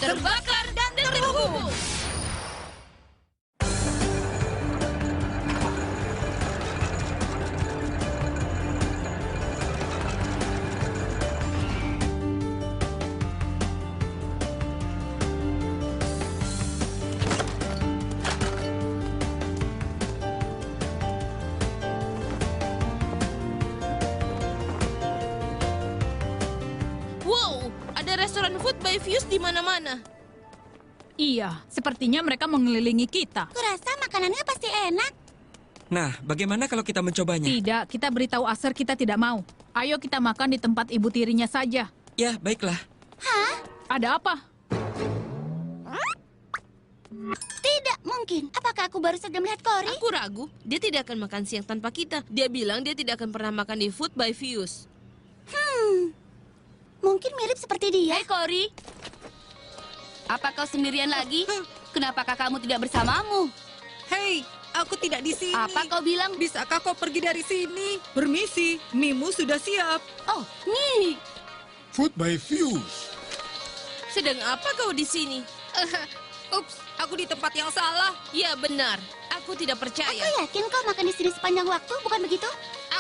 terbakar dan terhubung. Wow, ada restoran Food by Fuse di mana-mana. Iya, sepertinya mereka mengelilingi kita. Kurasa makanannya pasti enak. Nah, bagaimana kalau kita mencobanya? Tidak, kita beritahu Aser kita tidak mau. Ayo kita makan di tempat ibu tirinya saja. Ya, baiklah. Hah? Ada apa? Tidak mungkin. Apakah aku baru saja melihat Cory? Aku ragu, dia tidak akan makan siang tanpa kita. Dia bilang dia tidak akan pernah makan di Food by Fuse. Mungkin mirip seperti dia. Hai, Cory. Apa kau sendirian lagi? Kenapa kakakmu tidak bersamamu? Hei, aku tidak di sini. Apa kau bilang? Bisakah kau pergi dari sini? Permisi, mie-mu sudah siap. Oh, nih. Food by Fuse. Sedang apa kau di sini? Ups, aku di tempat yang salah. Ya benar, aku tidak Aku percaya. yakin kau makan di sini sepanjang waktu, bukan begitu?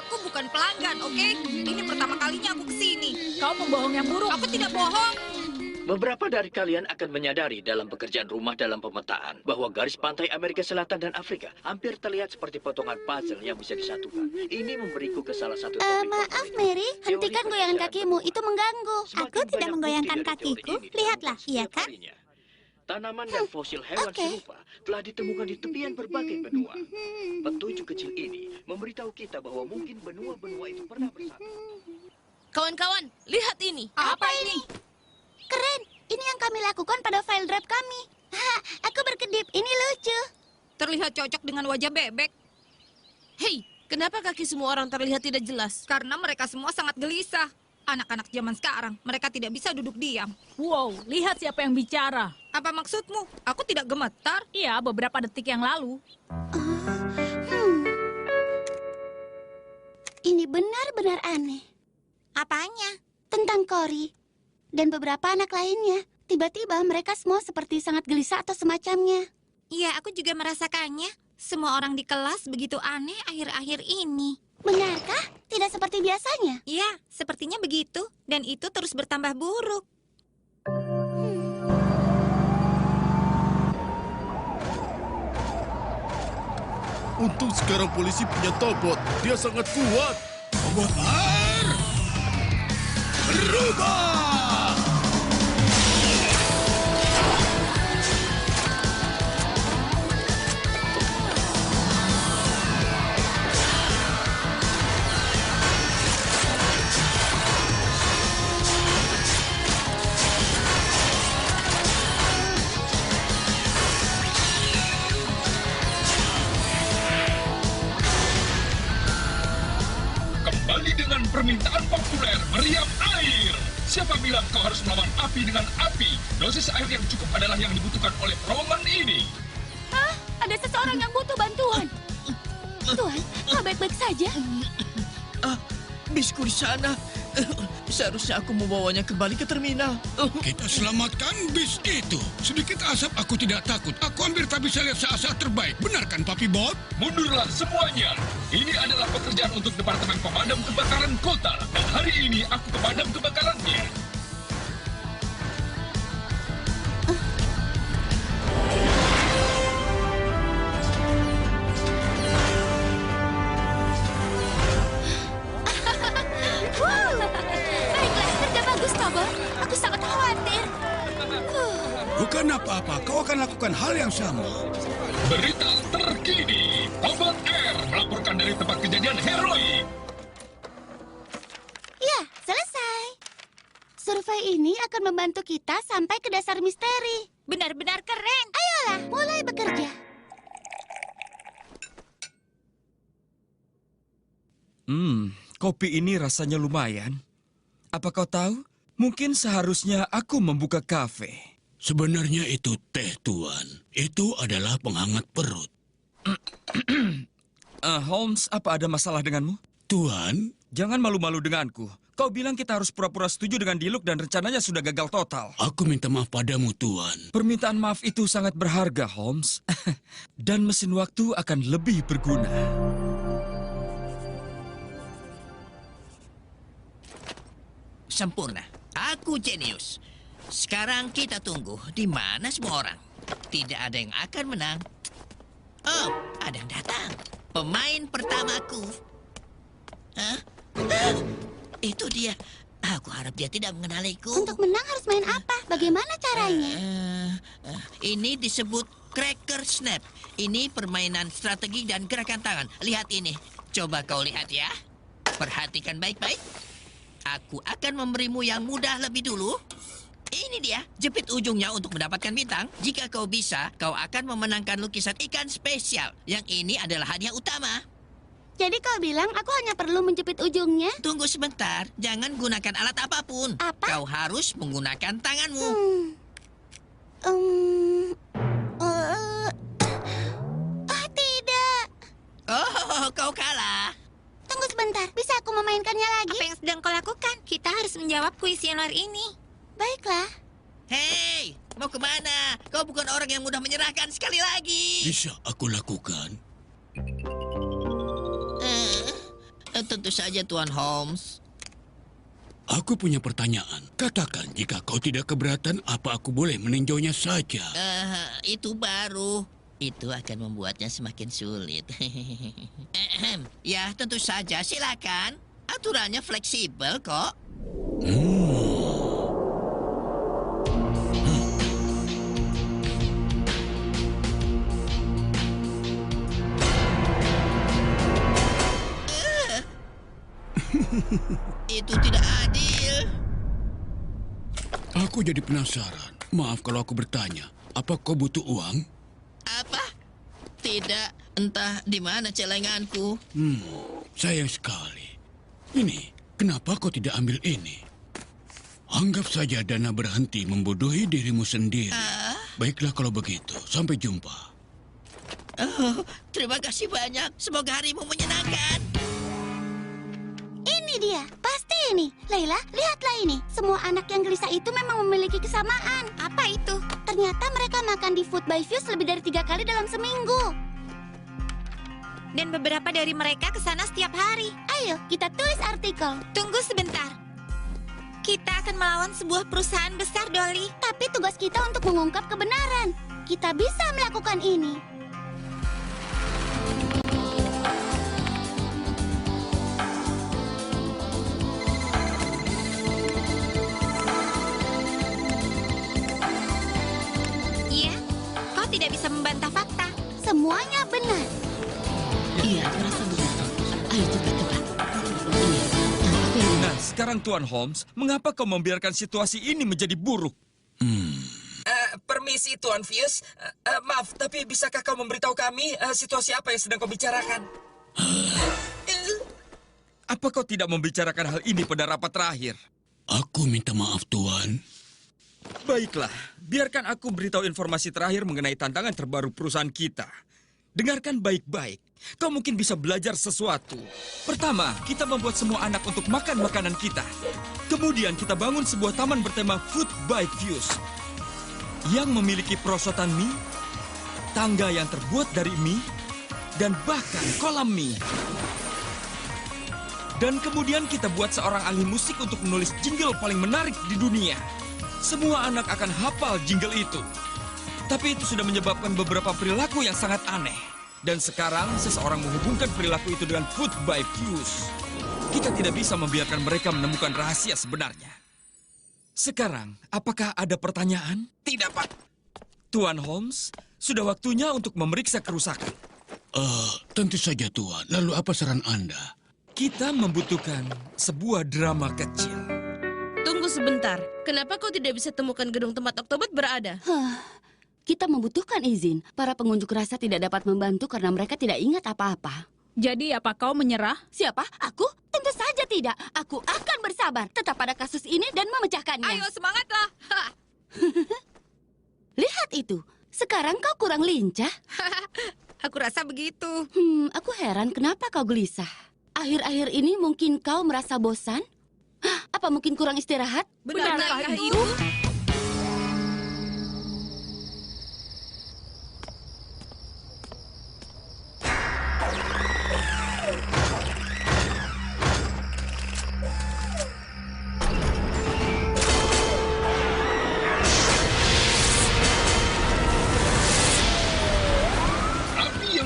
Aku bukan pelanggan, oke? Ini pertama kalinya aku kesini. Kau pembohong yang buruk. Aku tidak bohong. Beberapa dari kalian akan menyadari dalam pekerjaan rumah dalam pemetaan bahwa garis pantai Amerika Selatan dan Afrika hampir terlihat seperti potongan puzzle yang bisa disatukan. Ini memberiku ke salah satu topik Maaf, favorit. Mary. Teori Hentikan goyangan pekerjaan kakimu. benua. Itu mengganggu. Semakin Aku tidak banyak menggoyangkan bukti dari teori kakiku. ini Lihatlah, terungkap iya setiap kan? harinya. Tanaman dan fosil hewan Oke. serupa telah ditemukan di tepian berbagai benua. Petunjuk kecil ini memberitahu kita bahwa mungkin benua-benua itu pernah bersatu. Kawan-kawan, lihat ini. Apa ini? Keren. Ini yang kami lakukan pada file drive kami. Aku berkedip. Ini lucu. Terlihat cocok dengan wajah bebek. Hei, kenapa kaki semua orang terlihat tidak jelas? Karena mereka semua sangat gelisah. Anak-anak zaman sekarang, mereka tidak bisa duduk diam. Wow, lihat siapa yang bicara. Apa maksudmu? Aku tidak gemetar. Iya, beberapa detik yang lalu. Ini benar-benar aneh. Apanya? Tentang Cory dan beberapa anak lainnya. Tiba-tiba mereka semua seperti sangat gelisah atau semacamnya. Iya, aku juga merasakannya. Semua orang di kelas begitu aneh akhir-akhir ini. Benarkah? Tidak seperti biasanya. Iya, sepertinya begitu. Dan itu terus bertambah buruk. Untung sekarang polisi punya Tobot. Dia sangat kuat. Tobot air. Berubah! Kembali dengan permintaan populer meriam air. Siapa bilang kau harus melawan api dengan api? Dosis air yang cukup adalah yang dibutuhkan oleh terowongan ini. Hah? Ada seseorang yang butuh bantuan. Tuan, kau baik-baik saja? Bisku di sana. Seharusnya aku membawanya kembali ke terminal. Kita selamatkan bis itu. Sedikit asap aku tidak takut. Aku hampir tak bisa lihat saat-saat terbaik. Benar kan, Papi Bot? Mundurlah semuanya. Ini adalah pekerjaan untuk Departemen Pemadam Kebakaran Kota. Dan hari ini aku pemadam kebakarannya. Baiklah, kerja bagus, Tobot. Aku sangat khawatir. Bukan apa-apa. Kau akan lakukan hal yang sama. Berita terkini. Tobot Air melaporkan dari tempat kejadian heroik. Ya, selesai. Survei ini akan membantu kita sampai ke dasar misteri. Benar-benar keren. Ayolah, mulai bekerja. Kopi ini rasanya lumayan. Apa kau tahu? Mungkin seharusnya aku membuka kafe. Sebenarnya itu teh, Tuan. Itu adalah penghangat perut. Holmes, apa ada masalah denganmu? Tuan, Jangan malu-malu denganku. Kau bilang kita harus pura-pura setuju dengan Diluc dan rencananya sudah gagal total. Aku minta maaf padamu, Tuan. Permintaan maaf itu sangat berharga, Holmes. Dan mesin waktu akan lebih berguna. Sempurna. Aku jenius. Sekarang kita tunggu di mana semua orang. Tidak ada yang akan menang. Oh, ada yang datang. Pemain pertamaku. Hah? Itu dia. Aku harap dia tidak mengenaliku. Untuk menang harus main apa? Bagaimana caranya? Ini disebut Cracker Snap. Ini permainan strategi dan gerakan tangan. Lihat ini. Coba kau lihat ya. Perhatikan baik-baik. Aku akan memberimu yang mudah lebih dulu. Ini dia, jepit ujungnya untuk mendapatkan bintang. Jika kau bisa, kau akan memenangkan lukisan ikan spesial. Yang ini adalah hadiah utama. Jadi kau bilang aku hanya perlu menjepit ujungnya? Tunggu sebentar, jangan gunakan alat apapun. Apa? Kau harus menggunakan tanganmu. Tidak. Oh, kau kalah. Tunggu sebentar, bisa aku memainkannya lagi? Apa yang sedang kau lakukan? Kita harus menjawab kuis yang luar ini. Baiklah. Hei, mau kemana? Kau bukan orang yang mudah menyerahkan sekali lagi. Bisa aku lakukan? Tentu saja, Tuan Holmes. Aku punya pertanyaan. Katakan jika kau tidak keberatan, apa aku boleh meninjaunya saja? Itu baru. Itu akan membuatnya semakin sulit. Ya, tentu saja. Silakan. Aturannya fleksibel kok. Itu tidak adil. Aku jadi penasaran. Maaf kalau aku bertanya. Apa kau butuh uang? Apa? Tidak. Entah di mana celenganku. Sayang sekali. Ini, kenapa kau tidak ambil ini? Anggap saja Dana berhenti membodohi dirimu sendiri. Baiklah kalau begitu. Sampai jumpa. Oh, terima kasih banyak. Semoga harimu menyenangkan. Ini dia, pasti ini. Leila, lihatlah ini. Semua anak yang gelisah itu memang memiliki kesamaan. Apa itu? Ternyata mereka makan di Food by Fuse lebih dari 3 kali dalam seminggu. Dan beberapa dari mereka ke sana setiap hari. Ayo, kita tulis artikel. Tunggu sebentar. Kita akan melawan sebuah perusahaan besar, Dolly. Tapi tugas kita untuk mengungkap kebenaran. Kita bisa melakukan ini. Iya, kau tidak bisa membantah fakta. Semuanya benar. Iya, merasa begitu. Ayo cepat. Nah, sekarang Tuan Holmes, mengapa kau membiarkan situasi ini menjadi buruk? Permisi, Tuan Fuse. Maaf, tapi bisakah kau memberitahu kami situasi apa yang sedang kau bicarakan? Apa kau tidak membicarakan hal ini pada rapat terakhir? Aku minta maaf, Tuan. Baiklah, biarkan aku beritahu informasi terakhir mengenai tantangan terbaru perusahaan kita. Dengarkan baik-baik. Kau mungkin bisa belajar sesuatu. Pertama, kita membuat semua anak untuk makan makanan kita. Kemudian kita bangun sebuah taman bertema Food by Fuse yang memiliki perosotan mie, tangga yang terbuat dari mie, dan bahkan kolam mie. Dan kemudian kita buat seorang ahli musik untuk menulis jingle paling menarik di dunia. Semua anak akan hafal jingle itu. Tapi itu sudah menyebabkan beberapa perilaku yang sangat aneh. Dan sekarang seseorang menghubungkan perilaku itu dengan Food by Fuse. Kita tidak bisa membiarkan mereka menemukan rahasia sebenarnya. Sekarang, apakah ada pertanyaan? Tidak, Pak. Tuan Holmes, sudah waktunya untuk memeriksa kerusakan. Tentu saja, Tuan. Lalu apa saran Anda? Kita membutuhkan sebuah drama kecil. Tunggu sebentar. Kenapa kau tidak bisa temukan gedung tempat Oktobot berada? Kita membutuhkan izin. Para pengunjuk rasa tidak dapat membantu karena mereka tidak ingat apa-apa. Jadi apa kau menyerah? Siapa? Aku? Tentu saja tidak. Aku akan bersabar tetap pada kasus ini dan memecahkannya. Ayo, semangatlah. Lihat itu. Sekarang kau kurang lincah. Aku rasa begitu. Aku heran kenapa kau gelisah. Akhir-akhir ini mungkin kau merasa bosan? Apa mungkin kurang istirahat? Benarkah itu?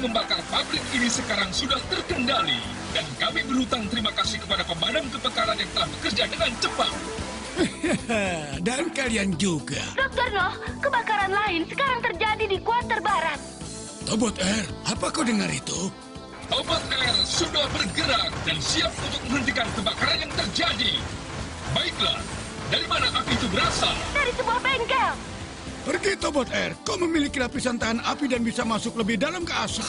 Membakar pabrik ini sekarang sudah terkendali dan kami berhutang terima kasih kepada pemadam kebakaran yang telah bekerja dengan cepat. Dan kalian juga. Dr. No, kebakaran lain sekarang terjadi di kuarter barat. Tobot Air, apa kau dengar itu? Tobot Air sudah bergerak dan siap untuk menghentikan kebakaran yang terjadi. Baiklah, dari mana api itu berasal? Dari sebuah bengkel. Pergi Tobot Air, kau memiliki lapisan tahan api dan bisa masuk lebih dalam ke asap.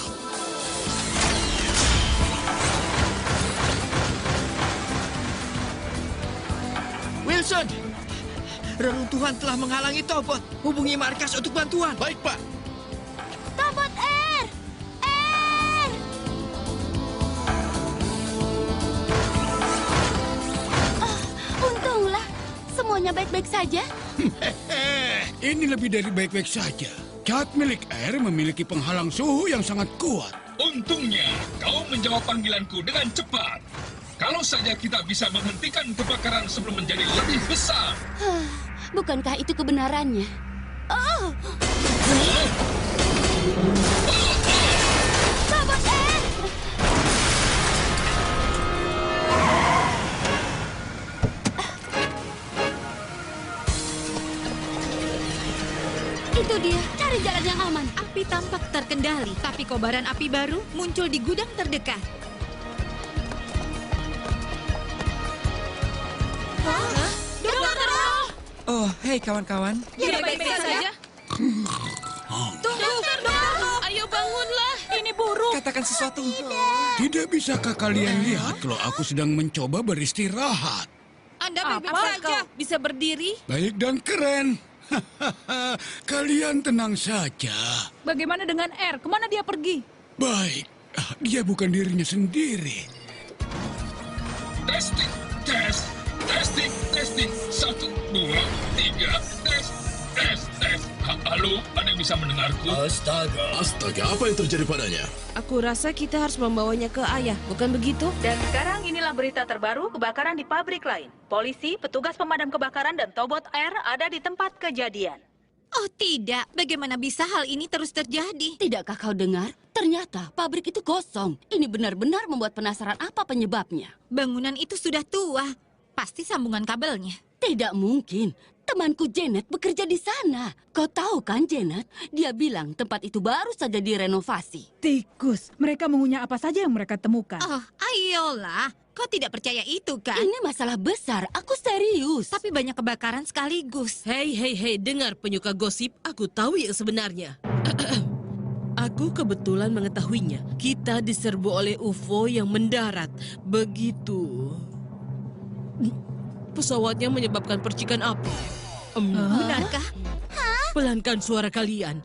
Wilson, reruntuhan telah menghalangi Tobot. Hubungi markas untuk bantuan. Baik, Pak. Tobot Air! Air! Untunglah, semuanya baik-baik saja. Ini lebih dari baik-baik saja. Cat milik Air memiliki penghalang suhu yang sangat kuat. Untungnya, kau menjawab panggilanku dengan cepat. Kalau saja kita bisa menghentikan kebakaran sebelum menjadi lebih besar. Bukankah itu kebenarannya? Oh! Tobot Air! Itu dia, cari jalan yang aman. Api tampak terkendali, tapi kobaran api baru muncul di gudang terdekat. Oh, hei kawan-kawan. Dia baik-baik saja. Tunggu, ayo bangunlah. Ini buruk. Katakan sesuatu. Tidak bisakah kalian lihat kalau aku sedang mencoba beristirahat? Anda baik-baik Apa saja. kau bisa berdiri? Baik dan keren. Kalian tenang saja. Bagaimana dengan R? Kemana dia pergi? Baik, dia bukan dirinya sendiri. Testing, tes, testing, testing. 1, 2, 3, tes, tes, tes. Halo, ada yang bisa mendengarku? Astaga, apa yang terjadi padanya? Aku rasa kita harus membawanya ke ayah, bukan begitu? Dan sekarang inilah berita terbaru kebakaran di pabrik lain. Polisi, petugas pemadam kebakaran, dan Tobot Air ada di tempat kejadian. Oh tidak, bagaimana bisa hal ini terus terjadi? Tidakkah kau dengar? Ternyata pabrik itu kosong. Ini benar-benar membuat penasaran apa penyebabnya. Bangunan itu sudah tua. Pasti sambungan kabelnya. Tidak mungkin. Temanku Janet bekerja di sana. Kau tahu kan Janet? Dia bilang tempat itu baru saja direnovasi. Tikus. Mereka mengunyah apa saja yang mereka temukan. Oh, ayolah. Kau tidak percaya itu kan? Ini masalah besar. Aku serius. Tapi banyak kebakaran sekaligus. Hei, dengar penyuka gosip. Aku tahu yang sebenarnya. Aku kebetulan mengetahuinya. Kita diserbu oleh UFO yang mendarat. Begitu. Pesawatnya menyebabkan percikan api. Benarkah? Pelankan suara kalian.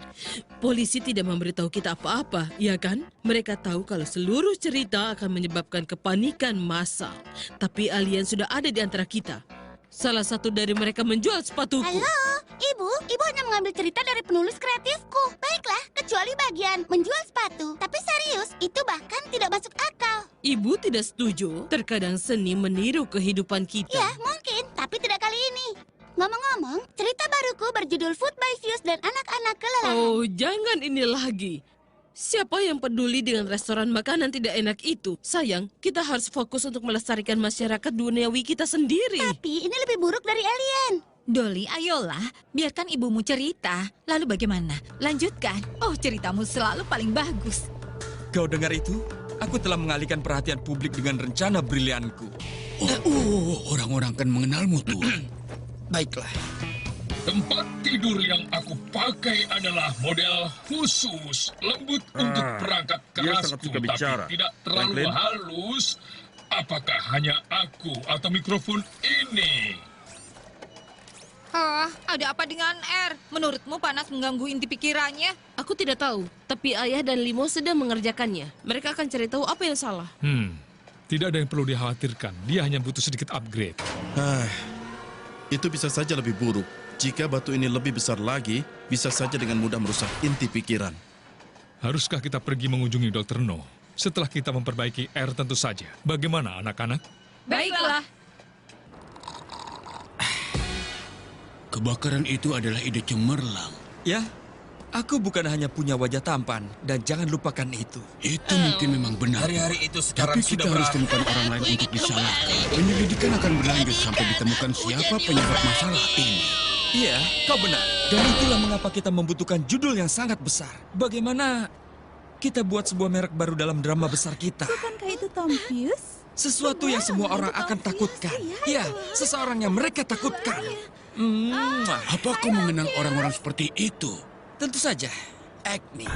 Polisi tidak memberitahu kita apa-apa, ya kan? Mereka tahu kalau seluruh cerita akan menyebabkan kepanikan massal. Tapi alien sudah ada di antara kita. Salah satu dari mereka menjual sepatuku. Halo, Ibu hanya mengambil cerita dari penulis kreatifku. Baiklah, kecuali bagian menjual sepatu. Tapi serius, itu bahkan tidak masuk akal. Ibu tidak setuju. Terkadang seni meniru kehidupan kita. Ya, mungkin, tapi tidak kali ini. Ngomong-ngomong, cerita baruku berjudul Food by Fuse dan anak-anak kelelahan. Oh, jangan ini lagi. Siapa yang peduli dengan restoran makanan tidak enak itu? Sayang, kita harus fokus untuk melestarikan masyarakat duniawi kita sendiri. Tapi ini lebih buruk dari alien. Dolly, ayolah, biarkan ibumu cerita. Lalu bagaimana? Lanjutkan. Oh, ceritamu selalu paling bagus. Kau dengar itu? Aku telah mengalihkan perhatian publik dengan rencana brilianku. Orang-orang kan mengenalmu, Tuan. Baiklah. Tempat tidur yang aku pakai adalah model khusus, lembut untuk perangkat kerasku, tapi tidak terlalu halus. Apakah hanya aku atau mikrofon ini? Ada apa dengan R? Menurutmu panas mengganggu inti pikirannya? Aku tidak tahu, tapi ayah dan Limo sedang mengerjakannya. Mereka akan cari tahu apa yang salah. Tidak ada yang perlu dikhawatirkan. Dia hanya butuh sedikit upgrade. Itu bisa saja lebih buruk. Jika batu ini lebih besar lagi, bisa saja dengan mudah merusak inti pikiran. Haruskah kita pergi mengunjungi Dr. No? Setelah kita memperbaiki R tentu saja. Bagaimana anak-anak? Baiklah. Kebakaran itu adalah ide cemerlang. Ya, aku bukan hanya punya wajah tampan, dan jangan lupakan itu. Itu mungkin memang benar. Hari-hari itu sekarang Tapi kita harus temukan orang lain untuk disalahkan. Penyelidikan akan berlanjut sampai ditemukan siapa penyebab masalah ini. Iya, kau benar. Dan itulah mengapa kita membutuhkan judul yang sangat besar. Bagaimana kita buat sebuah merek baru dalam drama besar kita? Bukankah itu Tom Hughes? Sesuatu yang semua orang akan takutkan. Ya, seseorang yang mereka takutkan. Apa kau mengenal orang-orang seperti itu? Tentu saja, Agni.